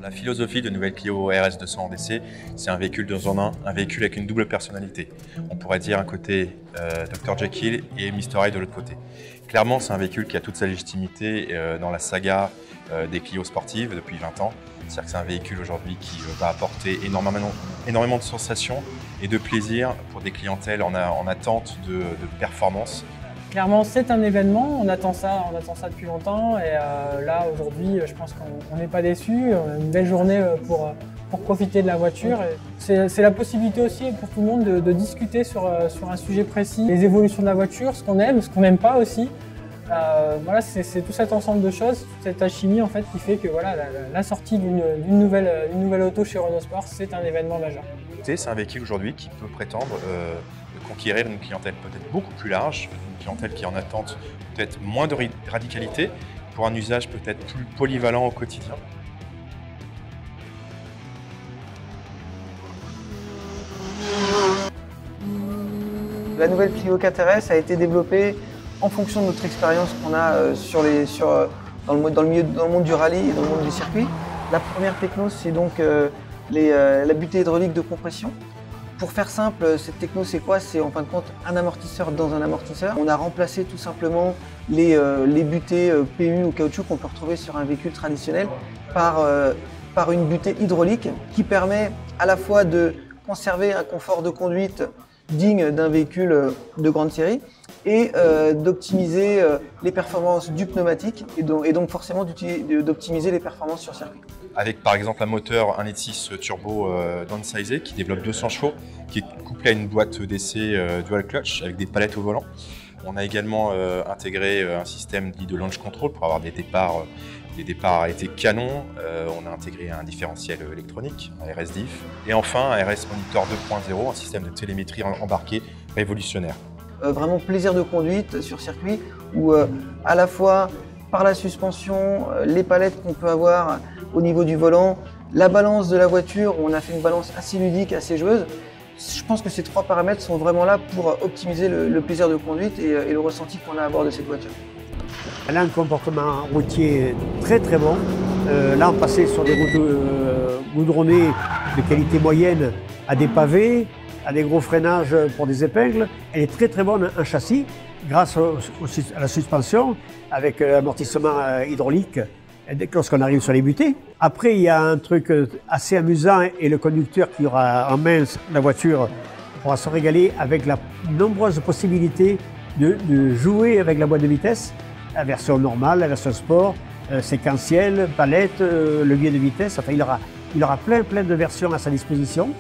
La philosophie de nouvelle Clio RS 200 DC, c'est un véhicule deux en un, un véhicule avec une double personnalité. On pourrait dire un côté Dr Jekyll et Mr Hyde de l'autre côté. Clairement, c'est un véhicule qui a toute sa légitimité dans la saga des Clio sportives depuis 20 ans. C'est-à-dire que c'est un véhicule aujourd'hui qui va apporter énormément de sensations et de plaisir pour des clientèles en attente de performance. Clairement, c'est un événement, on attend ça depuis longtemps et là aujourd'hui, je pense qu'on n'est pas déçus. On a une belle journée pour profiter de la voiture. C'est la possibilité aussi pour tout le monde de discuter sur un sujet précis, les évolutions de la voiture, ce qu'on aime, ce qu'on n'aime pas aussi. Voilà, c'est tout cet ensemble de choses, toute cette alchimie en fait qui fait que voilà, la sortie d'une nouvelle auto chez Renault Sport, c'est un événement majeur. C'est un véhicule aujourd'hui qui peut prétendre conquérir une clientèle peut-être beaucoup plus large, une clientèle qui est en attente peut-être moins de radicalité, pour un usage peut-être plus polyvalent au quotidien. La nouvelle Clio 4 RS a été développée en fonction de notre expérience qu'on a dans le monde du rallye et dans le monde du circuit. La première techno, c'est donc la butée hydraulique de compression. Pour faire simple, cette techno, c'est quoi? C'est en fin de compte un amortisseur dans un amortisseur. On a remplacé tout simplement les butées PU ou caoutchouc qu'on peut retrouver sur un véhicule traditionnel par une butée hydraulique qui permet à la fois de conserver un confort de conduite digne d'un véhicule de grande série et d'optimiser les performances du pneumatique et donc forcément d'optimiser les performances sur circuit. Avec par exemple un moteur 1.6 litre turbo downsizé qui développe 200 chevaux, qui est couplé à une boîte d'essai dual clutch avec des palettes au volant. On a également intégré un système dit de launch control pour avoir des départs arrêtés canon. On a intégré un différentiel électronique, un RS Diff. Et enfin un RS Monitor 2.0, un système de télémétrie embarqué révolutionnaire. Vraiment plaisir de conduite sur circuit où à la fois par la suspension, les palettes qu'on peut avoir au niveau du volant, la balance de la voiture où on a fait une balance assez ludique, assez joueuse. Je pense que ces trois paramètres sont vraiment là pour optimiser le plaisir de conduite et le ressenti qu'on a à bord de cette voiture. Elle a un comportement routier très très bon. Là, on passait sur des routes goudronnées de qualité moyenne à des pavés, à des gros freinages pour des épingles. Elle est très très bonne en châssis grâce à la suspension avec l'amortissement hydraulique lorsqu'on arrive sur les butées. Après, il y a un truc assez amusant et le conducteur qui aura en main la voiture pourra se régaler avec la nombreuse possibilité de jouer avec la boîte de vitesse, la version normale, la version sport, séquentielle, palette, levier de vitesse. Enfin, il aura plein de versions à sa disposition.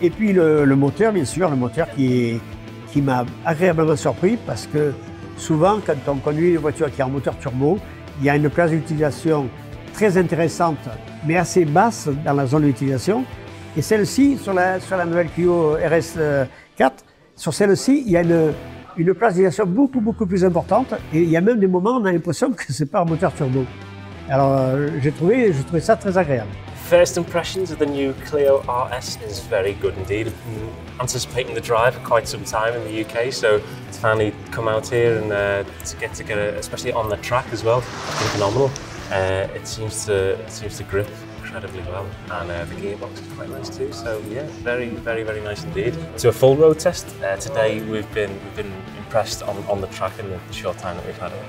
Et puis le moteur, bien sûr, le moteur qui m'a agréablement surpris parce que souvent, quand on conduit une voiture qui a un moteur turbo, il y a une place d'utilisation très intéressante, mais assez basse dans la zone d'utilisation. Et celle-ci, sur la nouvelle Clio RS 4, sur celle-ci, il y a une place d'utilisation beaucoup plus importante. Et il y a même des moments où on a l'impression que ce n'est pas un moteur turbo. Alors, j'ai trouvé ça très agréable. First impressions of the new Clio RS is very good indeed. I've been anticipating the drive for quite some time in the UK, so to finally come out here and to get it, especially on the track as well, it's been phenomenal. It seems to grip incredibly well, and the gearbox is quite nice too. So yeah, very nice indeed. To a full road test today, we've been impressed on the track in the short time that we've had it.